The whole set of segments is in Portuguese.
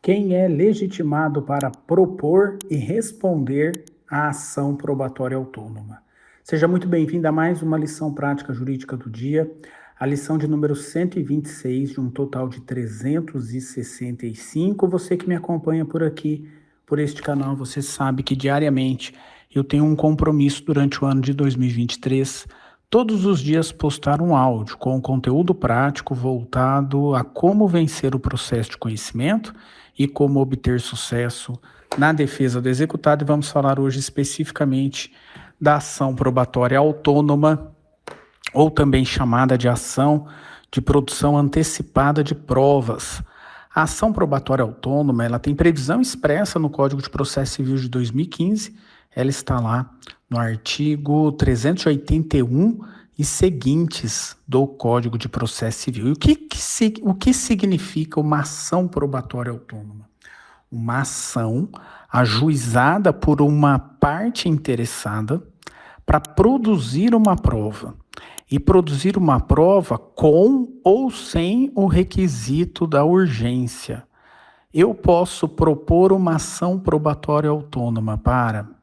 Quem é legitimado para propor e responder à ação probatória autônoma? Seja muito bem-vindo a mais uma lição prática jurídica do dia, a lição de número 126, de um total de 365. Você que me acompanha por aqui, por este canal, você sabe que diariamente eu tenho um compromisso durante o ano de 2023, todos os dias postar um áudio com conteúdo prático voltado a como vencer o processo de conhecimento e como obter sucesso na defesa do executado. E vamos falar hoje especificamente da ação probatória autônoma, ou também chamada de ação de produção antecipada de provas. A ação probatória autônoma, ela tem previsão expressa no Código de Processo Civil de 2015, ela está lá no artigo 381 e seguintes do Código de Processo Civil. E o que significa uma ação probatória autônoma? Uma ação ajuizada por uma parte interessada para produzir uma prova. E produzir uma prova com ou sem o requisito da urgência. Eu posso propor uma ação probatória autônoma para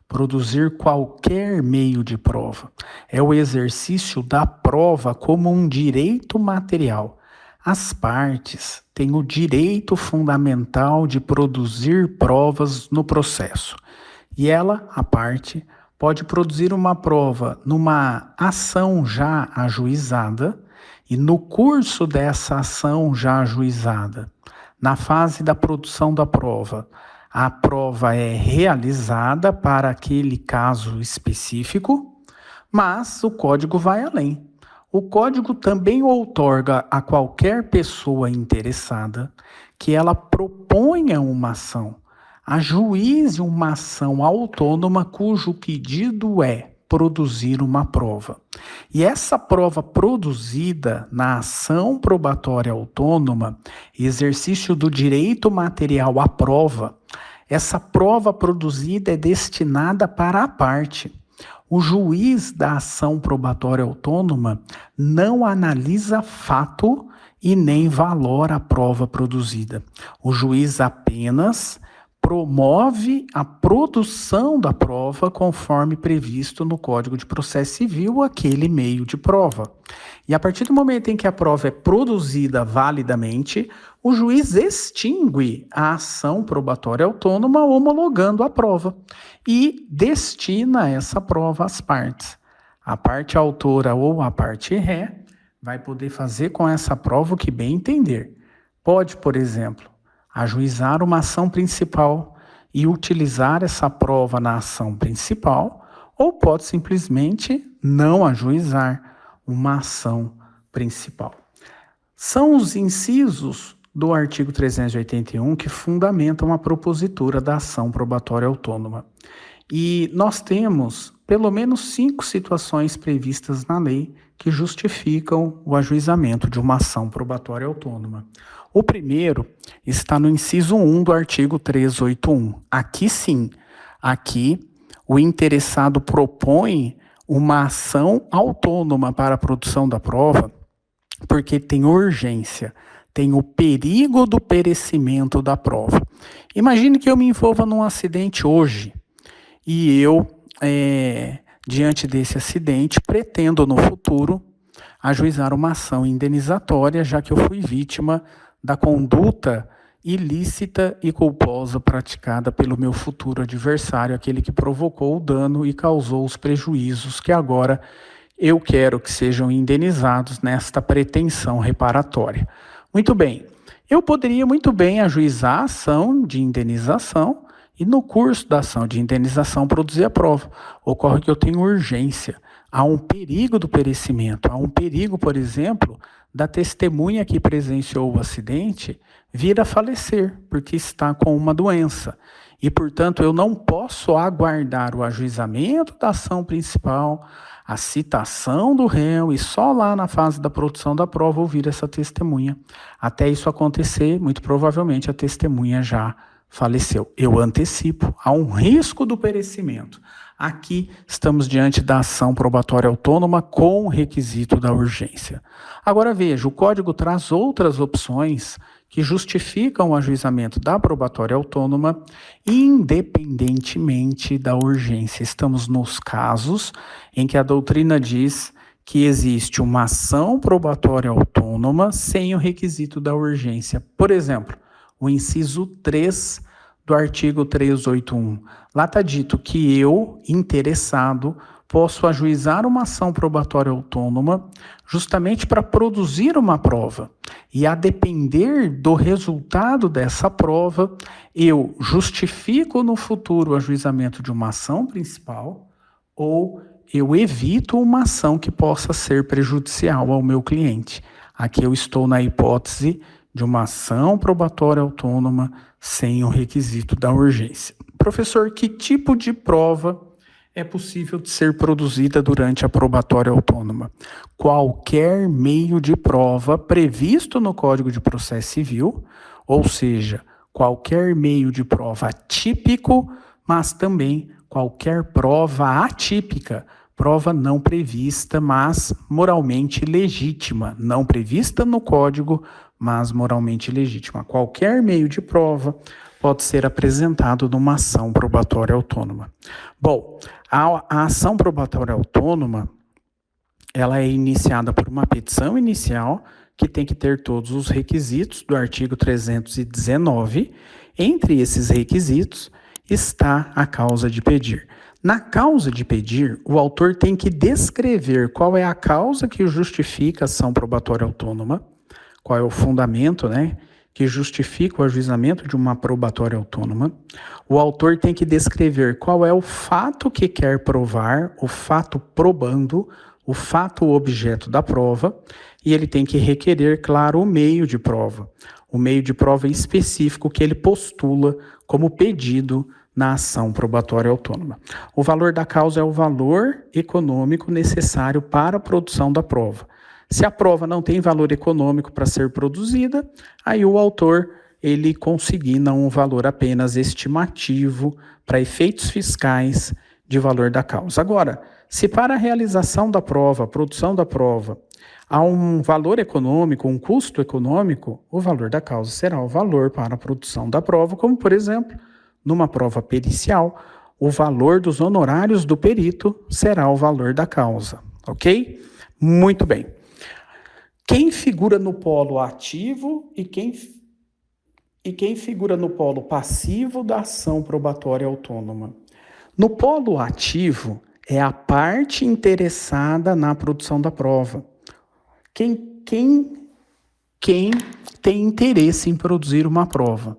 produzir qualquer meio de prova. É o exercício da prova como um direito material. As partes têm o direito fundamental de produzir provas no processo. E ela, a parte, pode produzir uma prova numa ação já ajuizada e no curso dessa ação já ajuizada, na fase da produção da prova, a prova é realizada para aquele caso específico, mas o código vai além. O código também outorga a qualquer pessoa interessada que ela proponha uma ação, ajuize uma ação autônoma cujo pedido é produzir uma prova. E essa prova produzida na ação probatória autônoma, exercício do direito material à prova, essa prova produzida é destinada para a parte. O juiz da ação probatória autônoma não analisa fato e nem valora a prova produzida. O juiz apenas promove a produção da prova conforme previsto no Código de Processo Civil, aquele meio de prova. E a partir do momento em que a prova é produzida validamente, o juiz extingue a ação probatória autônoma homologando a prova e destina essa prova às partes. A parte autora ou a parte ré vai poder fazer com essa prova o que bem entender. Pode, por exemplo, ajuizar uma ação principal e utilizar essa prova na ação principal, ou pode simplesmente não ajuizar uma ação principal. São os incisos do artigo 381 que fundamentam a propositura da ação probatória autônoma. E nós temos pelo menos 5 situações previstas na lei que justificam o ajuizamento de uma ação probatória autônoma. O primeiro está no inciso 1 do artigo 381. Aqui sim, aqui o interessado propõe uma ação autônoma para a produção da prova, porque tem urgência, tem o perigo do perecimento da prova. Imagine que eu me envolva num acidente hoje e eu, diante desse acidente, pretendo no futuro ajuizar uma ação indenizatória, já que eu fui vítima da conduta ilícita e culposa praticada pelo meu futuro adversário, aquele que provocou o dano e causou os prejuízos que agora eu quero que sejam indenizados nesta pretensão reparatória. Muito bem, eu poderia muito bem ajuizar a ação de indenização e no curso da ação de indenização produzir a prova. Ocorre que eu tenho urgência, há um perigo do perecimento, há um perigo, por exemplo, da testemunha que presenciou o acidente vir a falecer, porque está com uma doença. E, portanto, eu não posso aguardar o ajuizamento da ação principal, a citação do réu e só lá na fase da produção da prova ouvir essa testemunha. Até isso acontecer, muito provavelmente a testemunha já faleceu. Eu antecipo, há um risco do perecimento. Aqui estamos diante da ação probatória autônoma com o requisito da urgência. Agora veja, o Código traz outras opções que justificam o ajuizamento da probatória autônoma, independentemente da urgência. Estamos nos casos em que a doutrina diz que existe uma ação probatória autônoma sem o requisito da urgência. Por exemplo, o inciso 3 do artigo 381. Lá está dito que eu, interessado, posso ajuizar uma ação probatória autônoma justamente para produzir uma prova. E a depender do resultado dessa prova, eu justifico no futuro o ajuizamento de uma ação principal ou eu evito uma ação que possa ser prejudicial ao meu cliente. Aqui eu estou na hipótese de uma ação probatória autônoma sem o requisito da urgência. Professor, que tipo de prova é possível de ser produzida durante a probatória autônoma? Qualquer meio de prova previsto no Código de Processo Civil, ou seja, qualquer meio de prova típico, mas também qualquer prova atípica, prova não prevista, mas moralmente legítima, não prevista no Código, mas moralmente legítima. Qualquer meio de prova pode ser apresentado numa ação probatória autônoma. Bom, a ação probatória autônoma, ela é iniciada por uma petição inicial que tem que ter todos os requisitos do artigo 319. Entre esses requisitos está a causa de pedir. Na causa de pedir, o autor tem que descrever qual é a causa que justifica a ação probatória autônoma, qual é o fundamento, que justifica o ajuizamento de uma probatória autônoma. O autor tem que descrever qual é o fato que quer provar, o fato probando, o fato objeto da prova, e ele tem que requerer, claro, o meio de prova específico que ele postula como pedido na ação probatória autônoma. O valor da causa é o valor econômico necessário para a produção da prova. Se a prova não tem valor econômico para ser produzida, aí o autor ele consigna um valor apenas estimativo para efeitos fiscais de valor da causa. Agora, se para a realização da prova, a produção da prova, há um valor econômico, um custo econômico, o valor da causa será o valor para a produção da prova, como, por exemplo, numa prova pericial, o valor dos honorários do perito será o valor da causa, ok? Muito bem. Quem figura no polo ativo e quem figura no polo passivo da ação probatória autônoma? No polo ativo é a parte interessada na produção da prova. Quem tem interesse em produzir uma prova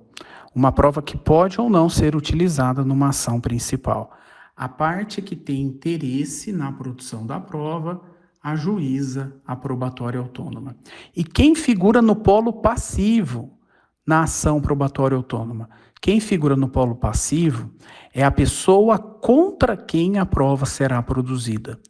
que pode ou não ser utilizada numa ação principal. A parte que tem interesse na produção da prova ajuiza a probatória autônoma. E quem figura no polo passivo na ação probatória autônoma? Quem figura no polo passivo é a pessoa contra quem a prova será produzida,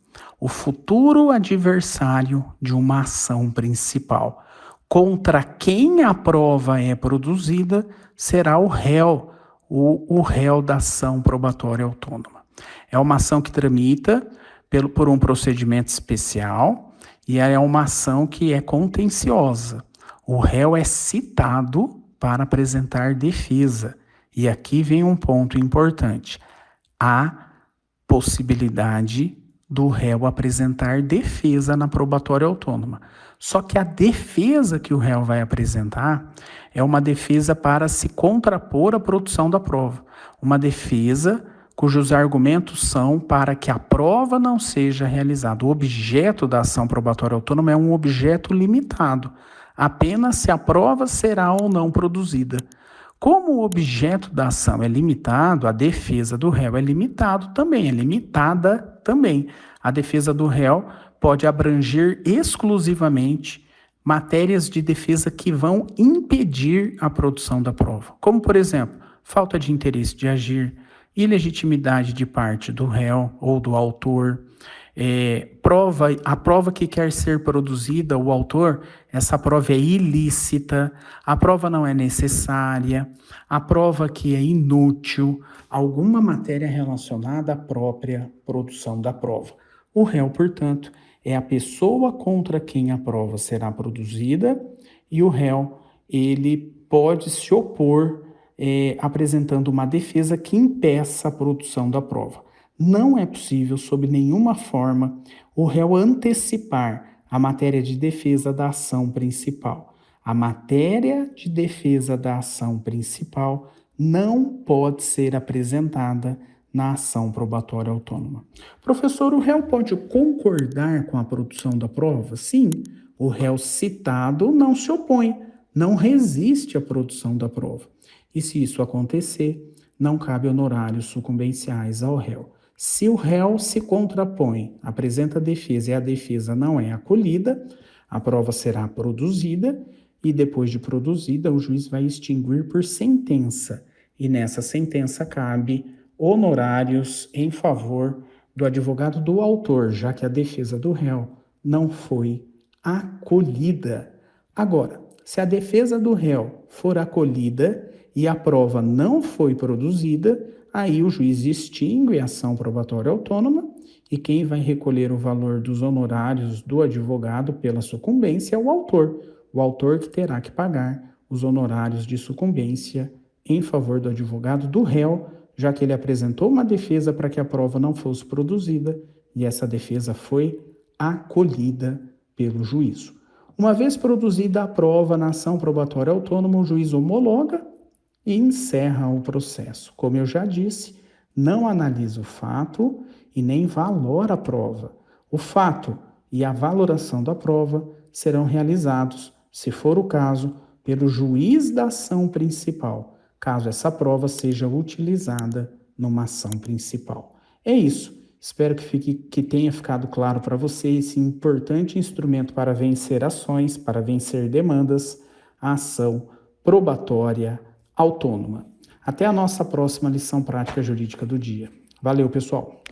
o futuro adversário de uma ação principal. Contra quem a prova é produzida será o réu, o réu da ação probatória autônoma. É uma ação que tramita por um procedimento especial e é uma ação que é contenciosa. O réu é citado para apresentar defesa. E aqui vem um ponto importante. Há possibilidade do réu apresentar defesa na probatória autônoma. Só que a defesa que o réu vai apresentar é uma defesa para se contrapor à produção da prova. Uma defesa cujos argumentos são para que a prova não seja realizada. O objeto da ação probatória autônoma é um objeto limitado, apenas se a prova será ou não produzida. Como o objeto da ação é limitado, a defesa do réu é limitada também. A defesa do réu pode abranger exclusivamente matérias de defesa que vão impedir a produção da prova, como, por exemplo, falta de interesse de agir, ilegitimidade de parte do réu ou do autor, a prova que quer ser produzida, o autor, essa prova é ilícita, a prova não é necessária, a prova que é inútil, alguma matéria relacionada à própria produção da prova. O réu, portanto, é a pessoa contra quem a prova será produzida e o réu ele pode se opor apresentando uma defesa que impeça a produção da prova. Não é possível, sob nenhuma forma, o réu antecipar a matéria de defesa da ação principal. A matéria de defesa da ação principal não pode ser apresentada na ação probatória autônoma. Professor, o réu pode concordar com a produção da prova? Sim, o réu citado não se opõe, não resiste à produção da prova. E se isso acontecer, não cabe honorários sucumbenciais ao réu. Se o réu se contrapõe, apresenta a defesa e a defesa não é acolhida, a prova será produzida e depois de produzida, o juiz vai extinguir por sentença. E nessa sentença cabe honorários em favor do advogado do autor, já que a defesa do réu não foi acolhida. Agora, se a defesa do réu for acolhida e a prova não foi produzida, aí o juiz extingue a ação probatória autônoma e quem vai recolher o valor dos honorários do advogado pela sucumbência é o autor que terá que pagar os honorários de sucumbência em favor do advogado do réu, já que ele apresentou uma defesa para que a prova não fosse produzida e essa defesa foi acolhida pelo juízo. Uma vez produzida a prova na ação probatória autônoma, o juiz homologa e encerra o processo. Como eu já disse, não analisa o fato e nem valora a prova. O fato e a valoração da prova serão realizados, se for o caso, pelo juiz da ação principal, caso essa prova seja utilizada numa ação principal. É isso. Espero que tenha ficado claro para você esse importante instrumento para vencer ações, para vencer demandas, a ação probatória autônoma. Até a nossa próxima lição prática jurídica do dia. Valeu, pessoal!